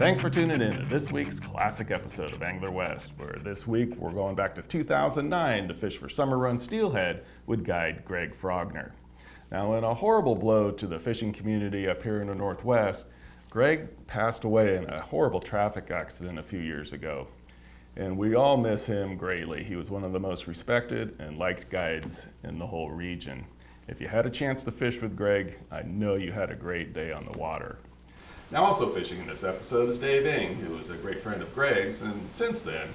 Thanks for tuning in to this week's classic episode of Angler West, where this week we're going back to 2009 to fish for summer run steelhead with guide Greg Frogner. Now, in a horrible blow to the fishing community up here in the Northwest, Greg passed away in a horrible traffic accident a few years ago. And we all miss him greatly. He was one of the most respected and liked guides in the whole region. If you had a chance to fish with Greg, I know you had a great day on the water. Now, also fishing in this episode is Dave Ing, who is a great friend of Greg's, and since then,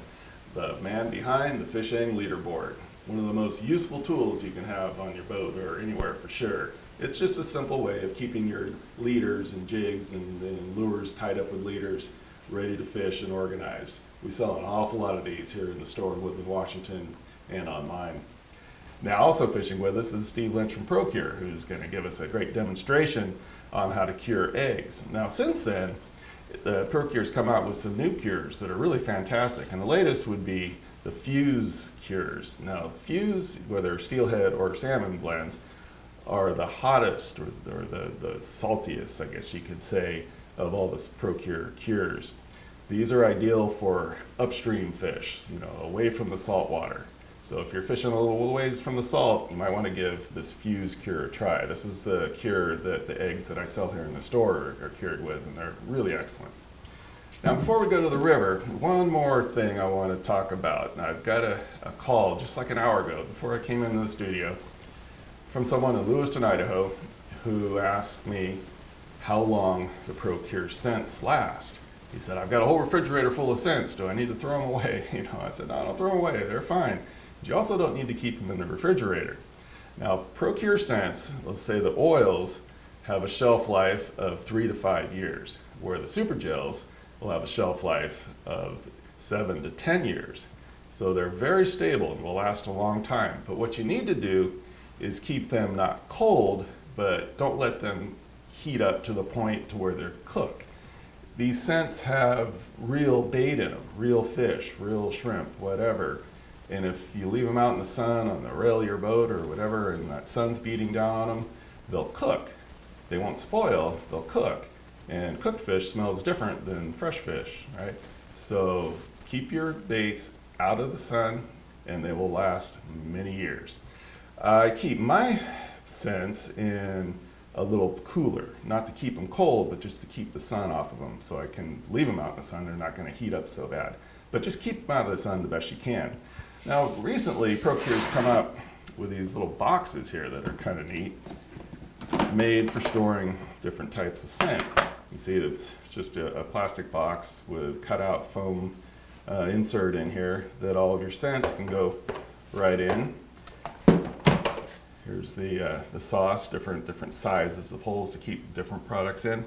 the man behind the Fish-Aim leaderboard. One of the most useful tools you can have on your boat or anywhere for sure. It's just a simple way of keeping your leaders and jigs and lures tied up with leaders ready to fish and organized. We sell an awful lot of these here in the store in Woodland, Washington, and online. Now, also fishing with us is Steve Lynch from ProCure, who's going to give us a great demonstration on how to cure eggs. Now, since then, ProCure's come out with some new cures that are really fantastic, and the latest would be the Fuse cures. Now, Fuse, whether steelhead or salmon blends, are the hottest or the saltiest, I guess you could say, of all the ProCure cures. These are ideal for upstream fish, away from the salt water. So if you're fishing a little ways from the salt, you might want to give this Fuse cure a try. This is the cure that the eggs that I sell here in the store are cured with, and they're really excellent. Now, before we go to the river, one more thing I want to talk about. Now, I've got a call just like an hour ago, before I came into the studio, from someone in Lewiston, Idaho, who asked me how long the ProCure scents last. He said, I've got a whole refrigerator full of scents. Do I need to throw them away? I said, no, don't throw them away. They're fine. But you also don't need to keep them in the refrigerator. Now, ProCure scents, let's say the oils, have a shelf life of 3 to 5 years, where the super gels will have a shelf life of 7 to 10 years. So they're very stable and will last a long time. But what you need to do is keep them not cold, but don't let them heat up to the point to where they're cooked. These scents have real bait in them, real fish, real shrimp, whatever. And if you leave them out in the sun on the rail of your boat or whatever, and that sun's beating down on them, they'll cook. They won't spoil, they'll cook. And cooked fish smells different than fresh fish, right? So keep your baits out of the sun and they will last many years. I keep my scents in a little cooler, not to keep them cold, but just to keep the sun off of them. So I can leave them out in the sun, they're not gonna heat up so bad. But just keep them out of the sun the best you can. Now, recently, ProCure's come up with these little boxes here that are kind of neat, made for storing different types of scent. You see, it's just a plastic box with cutout foam insert in here that all of your scents can go right in. Here's the sauce, different sizes of holes to keep different products in.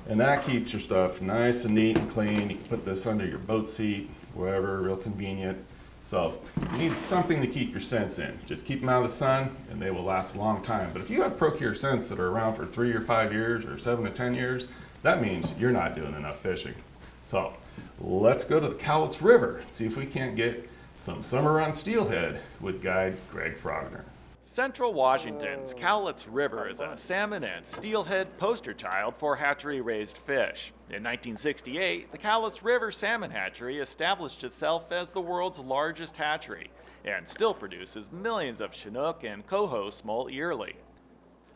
And that keeps your stuff nice and neat and clean. You can put this under your boat seat, wherever, real convenient. So you need something to keep your scents in. Just keep them out of the sun and they will last a long time. But if you have ProCure scents that are around for 3 or 5 years or 7 to 10 years, that means you're not doing enough fishing. So let's go to the Cowlitz River, see if we can't get some summer run steelhead with guide Greg Frogner. Central Washington's Cowlitz River is a salmon and steelhead poster child for hatchery-raised fish. In 1968, the Cowlitz River Salmon Hatchery established itself as the world's largest hatchery and still produces millions of Chinook and coho smolt yearly.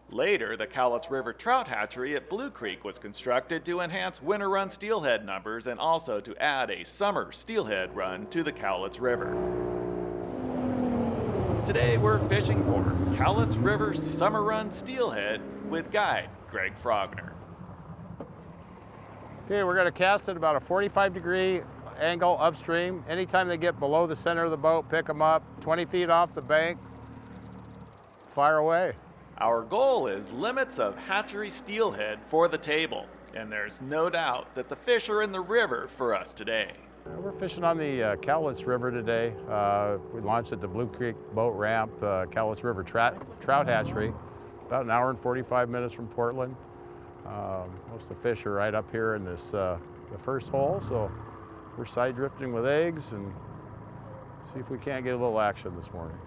Later, the Cowlitz River Trout Hatchery at Blue Creek was constructed to enhance winter run steelhead numbers and also to add a summer steelhead run to the Cowlitz River. Today we're fishing for Cowlitz River Summer Run Steelhead with guide Greg Frogner. Okay, we're going to cast at about a 45-degree angle upstream. Anytime they get below the center of the boat, pick them up 20 feet off the bank, fire away. Our goal is limits of hatchery steelhead for the table, and there's no doubt that the fish are in the river for us today. We're fishing on the Cowlitz River today. We launched at the Blue Creek boat ramp, Cowlitz River Trout Hatchery, about an hour and 45 minutes from Portland. Most of the fish are right up here in this the first hole, so we're side drifting with eggs and see if we can't get a little action this morning.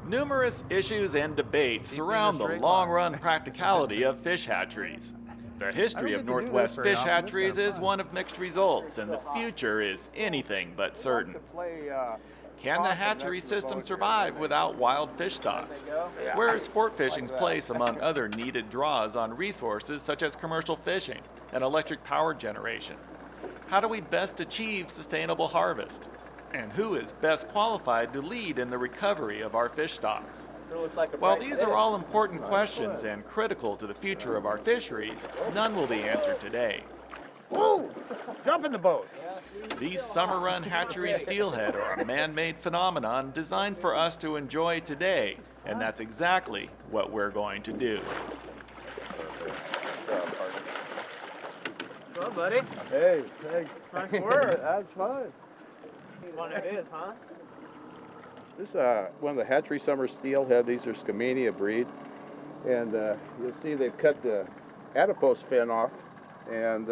Numerous issues and debates surround the long-run practicality of fish hatcheries. The history of Northwest Fish Hatcheries is one of mixed results, and the future is anything but certain. Can the hatchery system survive without wild fish stocks? Where is sport fishing's place among other needed draws on resources such as commercial fishing and electric power generation? How do we best achieve sustainable harvest? And who is best qualified to lead in the recovery of our fish stocks? While these are all important questions and critical to the future of our fisheries, none will be answered today. Whoa! Jump in the boat. These summer run hatchery steelhead are a man-made phenomenon designed for us to enjoy today, and that's exactly what we're going to do. Well, buddy. Hey, thanks. Nice work. That's fine. Fun it is, huh? This is one of the hatchery summer steelhead. These are Skamania breed. And you'll see they've cut the adipose fin off. And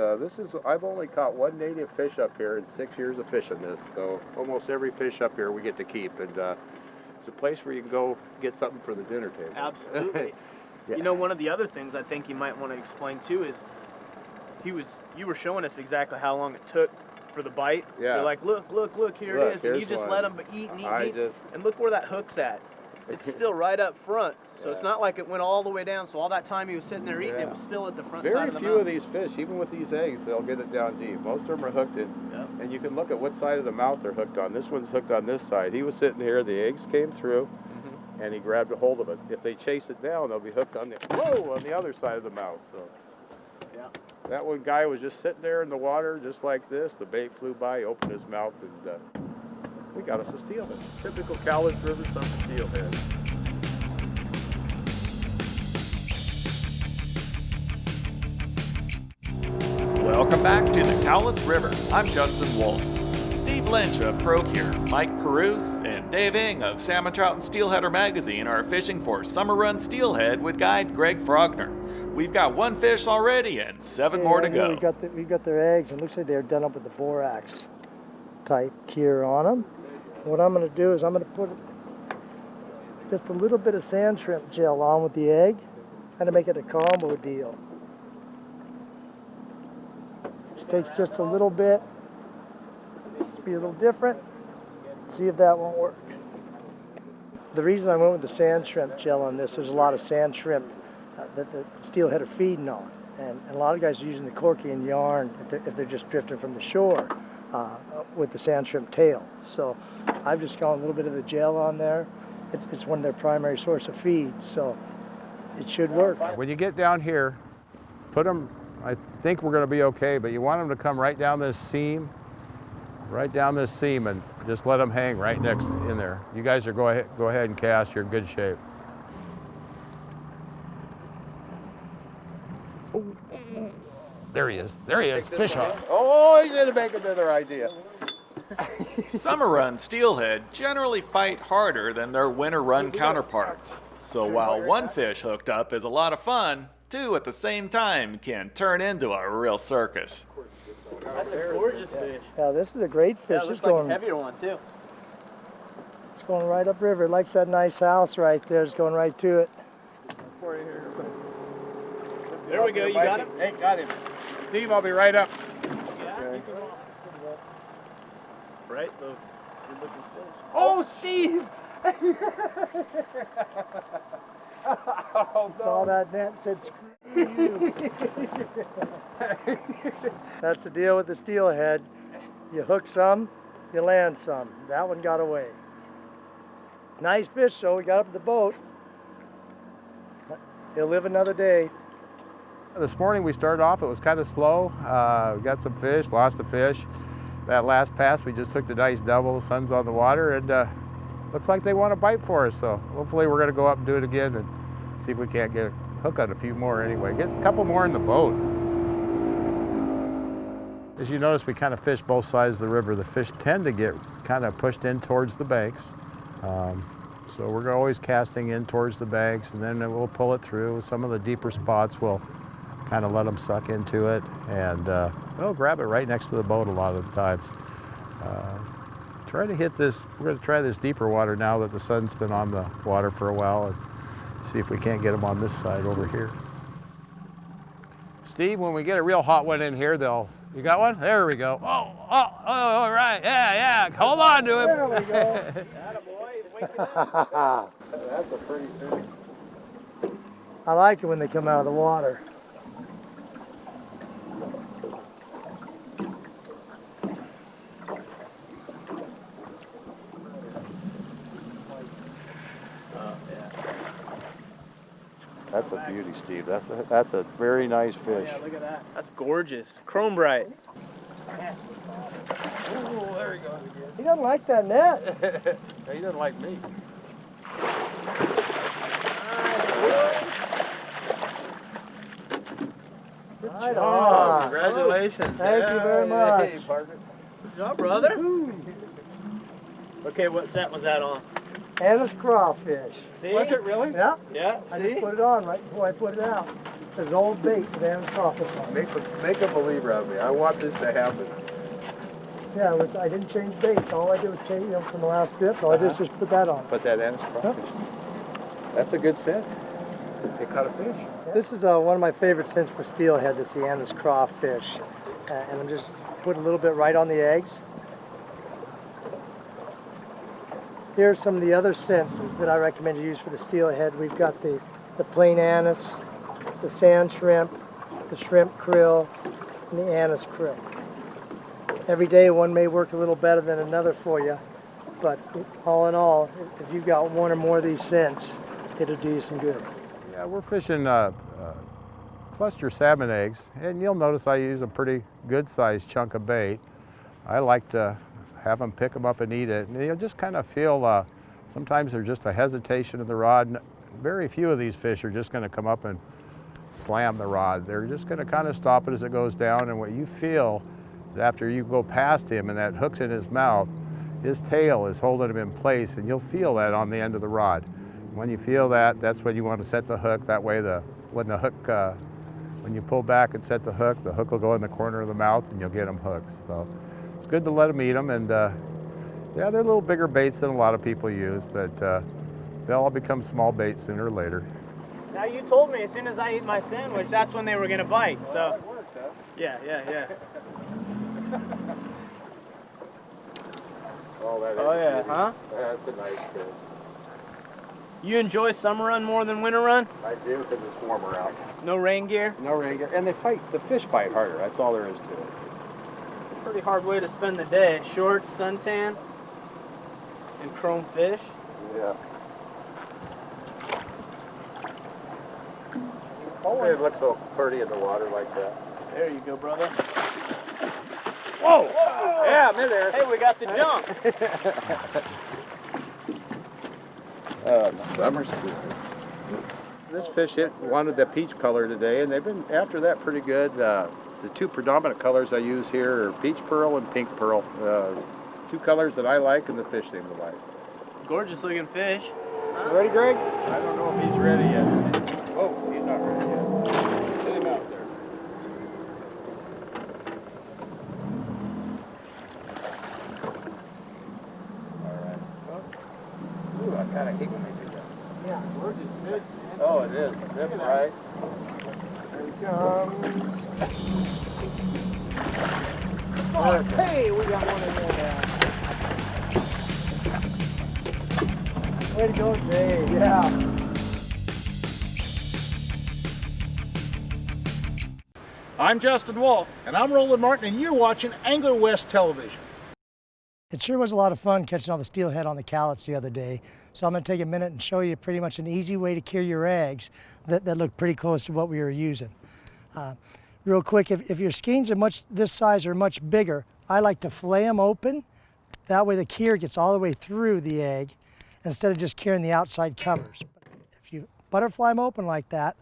I've only caught one native fish up here in 6 years of fishing this. So almost every fish up here we get to keep. And it's a place where you can go get something for the dinner table. Absolutely. Yeah. You know, one of the other things I think you might want to explain too is you were showing us exactly how long it took for the bite. Yeah. You're like, look, here Look, it is, and you here's just one. let them eat and eat and eat. just- And look where that hook's at. It's still right up front, so it's Yeah. not like it went all the way down. So all that time he was sitting there eating, Yeah. it was still at the front side Very of the few mouth. of these fish, even with these eggs, they'll get it down deep. Most of them are hooked in, Yep. and you can look at what side of the mouth they're hooked on. This one's hooked on this side. He was sitting here, the eggs came through, and he grabbed a hold of it. If they chase it down, they'll be hooked on the other side of the mouth. So Yeah. that one guy was just sitting there in the water, just like this. The bait flew by, opened his mouth, and we got us a steelhead. Typical Cowlitz River summer steelhead. Welcome back to the Cowlitz River. I'm Justin Wolf. Steve Lynch of Procure, Mike Perouse, and Dave Ing of Salmon Trout and Steelheader magazine are fishing for summer run steelhead with guide Greg Frogner. We've got one fish already and seven more to go. We've got their eggs, and it looks like they're done up with the borax type cure on them. What I'm going to do is I'm going to put just a little bit of sand shrimp gel on with the egg, kind of make it a combo deal. Just takes just a little bit. Just be a little different. See if that won't work. The reason I went with the sand shrimp gel on this, there's a lot of sand shrimp that the steelhead are feeding on. And a lot of guys are using the corky and yarn if they're just drifting from the shore with the sand shrimp tail. So I've just gone a little bit of the gel on there. It's one of their primary source of feed, so it should work. When you get down here, put them, I think we're going to be okay, but you want them to come right down this seam, and just let them hang right next in there. You guys are go ahead and cast. You're in good shape. There he is. Fish on. Oh, he's gonna make another idea. Summer run steelhead generally fight harder than their winter run counterparts. So while one fish hooked up is a lot of fun, two at the same time can turn into a real circus. That's a gorgeous fish. Yeah, this is a great fish. Yeah, it looks like a heavier one too. It's going right upriver. It likes that nice house right there. It's going right to it. There we go. You got him. Hey, got him. Steve, I'll be right up. Right, the good-looking fish. Oh, Steve! Saw that net and said, screw you. That's the deal with the steelhead. You hook some, you land some. That one got away. Nice fish, though. We got up to the boat. He'll live another day. This morning we started off, it was kind of slow. We got some fish, lost a fish. That last pass we just took the nice double, the sun's on the water, and looks like they want to bite for us. So hopefully we're going to go up and do it again and see if we can't get a hook on a few more anyway. Get a couple more in the boat. As you notice, we kind of fish both sides of the river. The fish tend to get kind of pushed in towards the banks. So we're always casting in towards the banks, and then we'll pull it through. Some of the deeper spots we'll kind of let them suck into it, and they'll grab it right next to the boat a lot of the times. Try to hit this, we're going to try this deeper water now that the sun's been on the water for a while, and see if we can't get them on this side over here. Steve, when we get a real hot one in here, you got one? There we go. Oh, all right, yeah. Hold on to him. There we go. That's a pretty fish. I like it when they come out of the water. That's a beauty, Steve. That's a very nice fish. Yeah, look at that. That's gorgeous. Chrome bright. Oh, there he goes again. He doesn't like that net. He doesn't like me. Right on. Congratulations. Thank you very much. Hey, partner. Good job, brother. Okay, what scent was that on? Anna's crawfish. See? Was it really? Yeah, Yeah, I see? just put it on right before I put it out. There's an old bait with Anna's crawfish on it. Make a believer of me. I want this to happen. Yeah, I didn't change baits. All I did was change them from the last trip. All I did was just put that on. Put that Anna's crawfish. That's a good scent. They caught a fish. This is one of my favorite scents for steelhead, this Anna's crawfish. And I'm just putting a little bit right on the eggs. Here are some of the other scents that I recommend you use for the steelhead. We've got the plain anise, the sand shrimp, the shrimp krill, and the anise krill. Every day one may work a little better than another for you, but all in all, if you've got one or more of these scents, it'll do you some good. Yeah, we're fishing cluster salmon eggs, and you'll notice I use a pretty good sized chunk of bait. I like to have them pick them up and eat it. And you'll just kind of feel, sometimes there's just a hesitation of the rod. Very few of these fish are just going to come up and slam the rod. They're just going to kind of stop it as it goes down, and what you feel is after you go past him and that hook's in his mouth, his tail is holding him in place, and you'll feel that on the end of the rod. When you feel that, that's when you want to set the hook. That way when you pull back and set the hook will go in the corner of the mouth and you'll get them hooked. So it's good to let them eat them, and yeah, they're a little bigger baits than a lot of people use, but they'll all become small baits sooner or later. Now you told me as soon as I ate my sandwich, that's when they were gonna bite. So yeah. Oh yeah, huh? That's a nice fish. You enjoy summer run more than winter run? I do, because it's warmer out. No rain gear? No rain gear, and the fish fight harder. That's all there is to it. Pretty hard way to spend the day. Shorts, suntan, and chrome fish. Yeah. It looks so pretty in the water like that. There you go, brother. Whoa! Yeah, midair. Hey, we got the jump. Summer's good. This fish wanted the peach color today, and they've been after that pretty good. The two predominant colors I use here are peach pearl and pink pearl. Two colors that I like and the fish seem to like. Gorgeous looking fish. You ready, Greg? I don't know if he's ready yet. Oh, he's not ready yet. Get him out there. All right. Ooh, I kind of hate when they do that. Yeah, Gorgeous fish. Oh, it is. That's right. there he comes. Hey, we got one in there now. Way to go, Dave. Yeah. I'm Justin Wolf. And I'm Roland Martin, and you're watching Angler West Television. It sure was a lot of fun catching all the steelhead on the Cowlitz the other day. So I'm going to take a minute and show you pretty much an easy way to cure your eggs that look pretty close to what we were using. Real quick, if your skeins are this size or much bigger, I like to fillet them open. That way the cure gets all the way through the egg instead of just curing the outside covers. If you butterfly them open like that,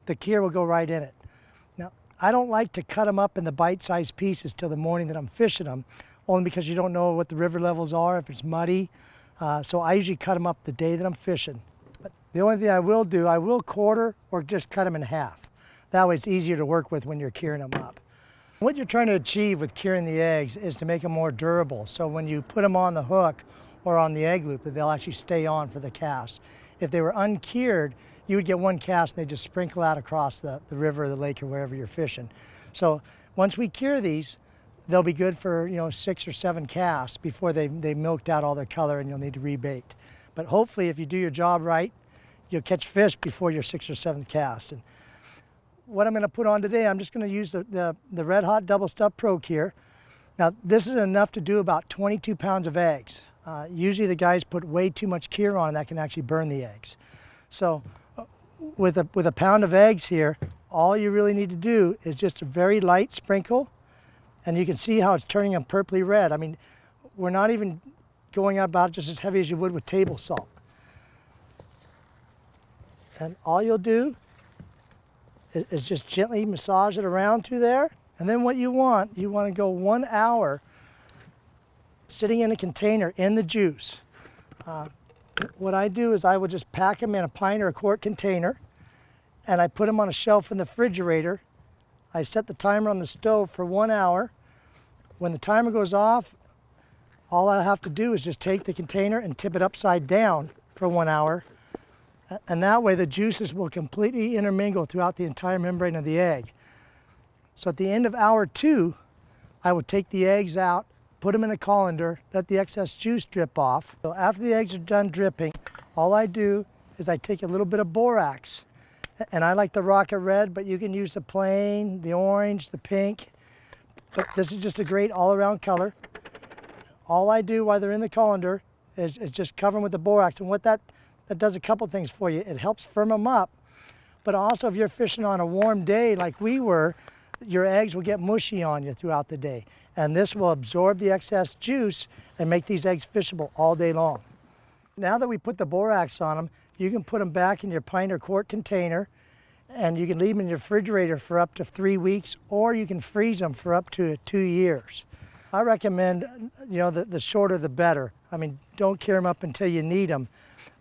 the cure will go right in it. Now, I don't like to cut them up in the bite-sized pieces till the morning that I'm fishing them, only because you don't know what the river levels are, if it's muddy. So I usually cut them up the day that I'm fishing. But the only thing I will do, I will quarter or just cut them in half. That way it's easier to work with when you're curing them up. What you're trying to achieve with curing the eggs is to make them more durable. So when you put them on the hook or on the egg loop, that they'll actually stay on for the cast. If they were uncured, you would get one cast and they just sprinkle out across the river or the lake or wherever you're fishing. So once we cure these, they'll be good for 6 or 7 casts before they milked out all their color and you'll need to rebait. But hopefully if you do your job right, you'll catch fish before your 6th or 7th cast. And what I'm going to put on today, I'm just going to use the Red Hot Double Stub Pro Cure. Now this is enough to do about 22 pounds of eggs. Usually the guys put way too much cure on and that can actually burn the eggs. So with a pound of eggs here, all you really need to do is just a very light sprinkle, and you can see how it's turning them purpley red. I mean, we're not even going about just as heavy as you would with table salt. And all you'll do is just gently massage it around through there. And then what you want to go 1 hour sitting in a container in the juice. What I do is I would just pack them in a pint or a quart container, and I put them on a shelf in the refrigerator. I set the timer on the stove for 1 hour. When the timer goes off, all I have to do is just take the container and tip it upside down for 1 hour. And that way the juices will completely intermingle throughout the entire membrane of the egg. So at the end of hour 2, I would take the eggs out, put them in a colander, let the excess juice drip off. So after the eggs are done dripping, all I do is I take a little bit of borax. And I like the Rocket Red, but you can use the plain, the orange, the pink. But this is just a great all-around color. All I do while they're in the colander is just cover them with the borax. And what that does a couple things for you. It helps firm them up, but also if you're fishing on a warm day like we were, your eggs will get mushy on you throughout the day. And this will absorb the excess juice and make these eggs fishable all day long. Now that we put the borax on them, you can put them back in your pint or quart container, and you can leave them in your refrigerator for up to 3 weeks, or you can freeze them for up to 2 years. I recommend, the shorter the better. I mean, don't cure them up until you need them.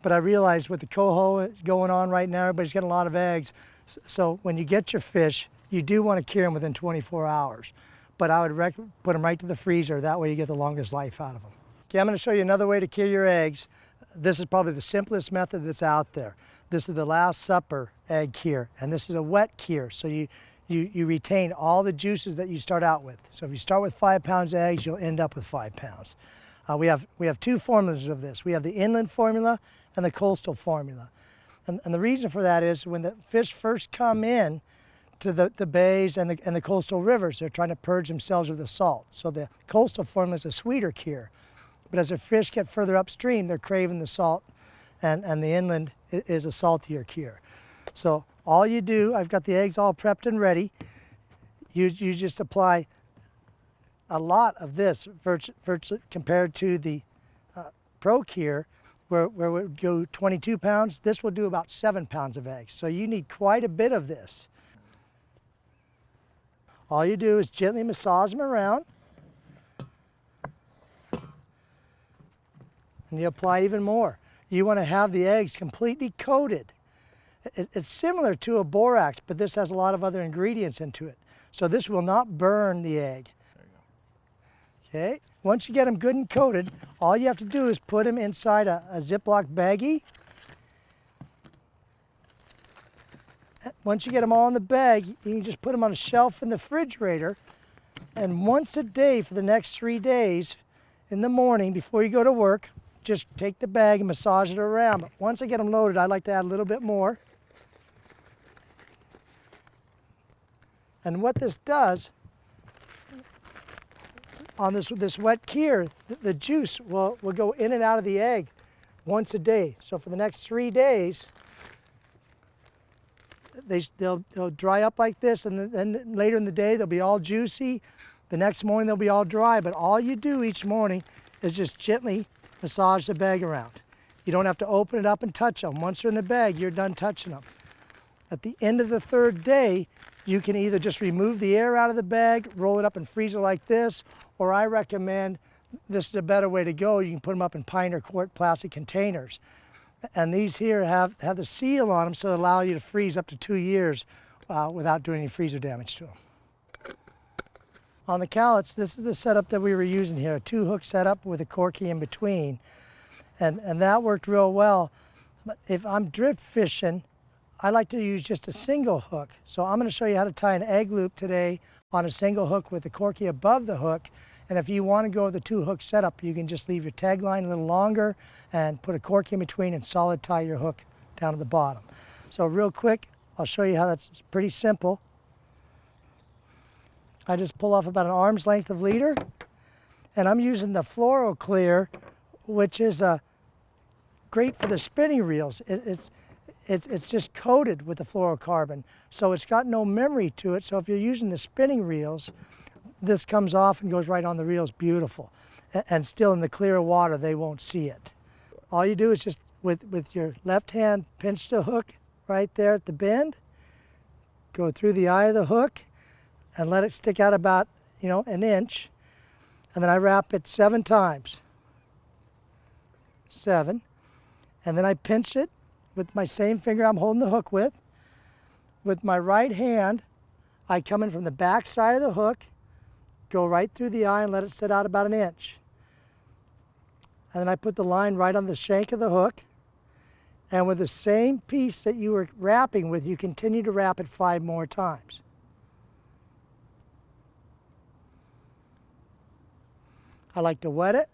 But I realize with the coho going on right now, everybody's getting a lot of eggs. So when you get your fish, you do want to cure them within 24 hours. But I would put them right to the freezer. That way you get the longest life out of them. Okay, I'm going to show you another way to cure your eggs. This is probably the simplest method that's out there. This is the Last Supper egg cure, and this is a wet cure. So you retain all the juices that you start out with. So if you start with 5 pounds of eggs, you'll end up with 5 pounds. We have 2 formulas of this. We have the inland formula and the coastal formula. And the reason for that is when the fish first come in to the bays and the coastal rivers, they're trying to purge themselves of the salt. So the coastal formula is a sweeter cure. But as the fish get further upstream, they're craving the salt, and the inland is a saltier cure. So all you do, I've got the eggs all prepped and ready. You just apply a lot of this virtually compared to the Pro Cure, where it would go 22 pounds. This will do about 7 pounds of eggs. So you need quite a bit of this. All you do is gently massage them around. And you apply even more. You want to have the eggs completely coated. It's similar to a borax, but this has a lot of other ingredients into it. So this will not burn the egg. There you go. Okay, once you get them good and coated, all you have to do is put them inside a Ziploc baggie. Once you get them all in the bag, you can just put them on a shelf in the refrigerator, and once a day for the next 3 days, in the morning before you go to work, just take the bag and massage it around. But once I get them loaded, I like to add a little bit more. And what this does, on this wet cure, the juice will go in and out of the egg once a day. So for the next 3 days, they'll dry up like this, and then later in the day they'll be all juicy. The next morning they'll be all dry. But all you do each morning is just gently massage the bag around. You don't have to open it up and touch them. Once they're in the bag, you're done touching them. At the end of the 3rd day, you can either just remove the air out of the bag, roll it up and freeze it like this, or I recommend, this is a better way to go, you can put them up in pint or quart plastic containers. And these here have the seal on them, so they allow you to freeze up to 2 years without doing any freezer damage to them. On the Cowlitz, this is the setup that we were using here, a 2-hook setup with a Corky in between. And that worked real well. But if I'm drift fishing, I like to use just a single hook. So I'm going to show you how to tie an egg loop today on a single hook with the Corky above the hook. And if you want to go with the 2-hook setup, you can just leave your tag line a little longer and put a Corky in between and solid tie your hook down to the bottom. So real quick, I'll show you how that's pretty simple. I just pull off about an arm's length of leader, and I'm using the FluoroClear, which is great for the spinning reels. It's just coated with the fluorocarbon, so it's got no memory to it. So if you're using the spinning reels, this comes off and goes right on the reels, beautiful. And still in the clear water, they won't see it. All you do is just with your left hand pinch the hook right there at the bend, go through the eye of the hook, and let it stick out about, an inch. And then I wrap it 7 times. 7. And then I pinch it with my same finger I'm holding the hook with. With my right hand, I come in from the back side of the hook, go right through the eye and let it sit out about an inch. And then I put the line right on the shank of the hook. And with the same piece that you were wrapping with, you continue to wrap it 5 more times. I like to wet it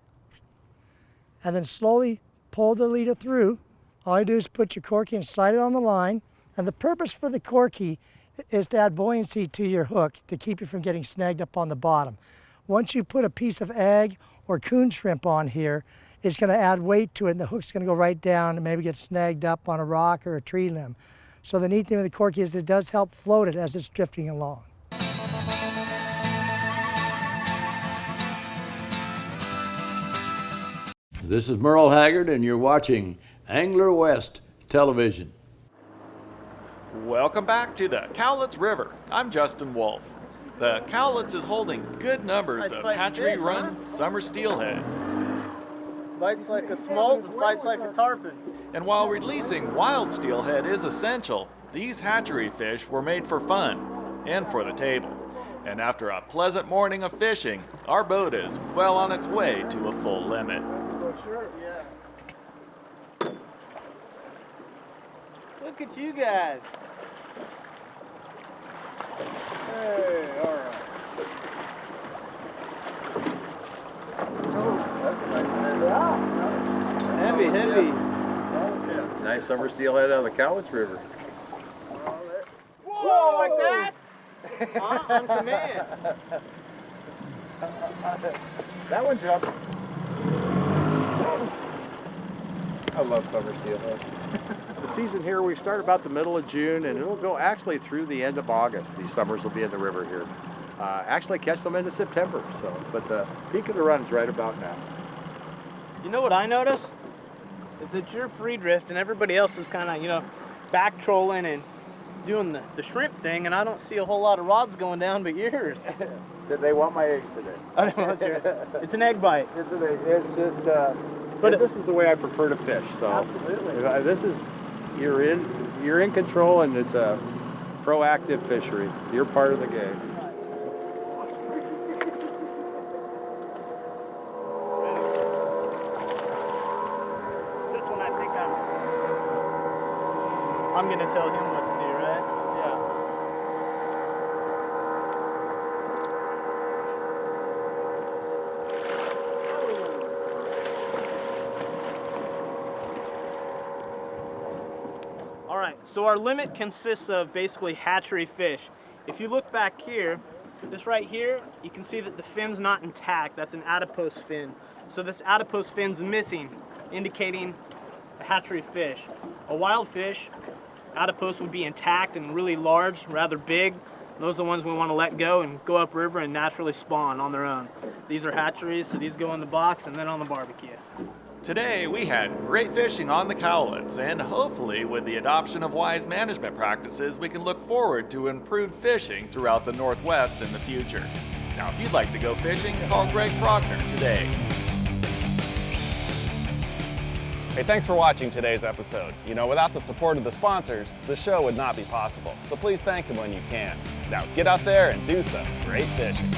and then slowly pull the leader through. All you do is put your Corky and slide it on the line. And the purpose for the Corky is to add buoyancy to your hook to keep you from getting snagged up on the bottom. Once you put a piece of egg or coon shrimp on here, it's going to add weight to it and the hook's going to go right down and maybe get snagged up on a rock or a tree limb. So the neat thing with the Corky is it does help float it as it's drifting along. This is Merle Haggard, and you're watching Angler West Television. Welcome back to the Cowlitz River. I'm Justin Wolf. The Cowlitz is holding good numbers of hatchery-run summer steelhead. Bites like a smolt and fights like a tarpon. And while releasing wild steelhead is essential, these hatchery fish were made for fun and for the table. And after a pleasant morning of fishing, our boat is well on its way to a full limit. Sure, yeah. Look at you guys. Hey, all right. Oh, that's a nice one. Heavy, heavy. Nice summer steelhead out of the Cowlitz River. Whoa, like that? On command. That one jumped. I love summer steelhead. The season here, we start about the middle of June, and it'll go actually through the end of August. These summers will be in the river here. Actually catch them into September, but the peak of the run is right about now. You know what I noticed? Is that you're free drift and everybody else is kind of, back trolling and doing the shrimp thing, and I don't see a whole lot of rods going down but yours. Did they want my eggs today? I don't want yours. It's an egg bite. It's just, but this is the way I prefer to fish. So Absolutely. this is, you're in control, and it's a proactive fishery. You're part of the game. This one I think I'm gonna tell him what to do, right? Yeah. All right, so our limit consists of basically hatchery fish. If you look back here, this right here, you can see that the fin's not intact. That's an adipose fin. So this adipose fin's missing, indicating a hatchery fish. A wild fish, adipose would be intact and really large, rather big. Those are the ones we want to let go and go upriver and naturally spawn on their own. These are hatcheries, so these go in the box and then on the barbecue. Today, we had great fishing on the Cowlitz, and hopefully with the adoption of wise management practices, we can look forward to improved fishing throughout the Northwest in the future. Now, if you'd like to go fishing, call Greg Frogner today. Hey, thanks for watching today's episode. Without the support of the sponsors, the show would not be possible. So please thank them when you can. Now, get out there and do some great fishing.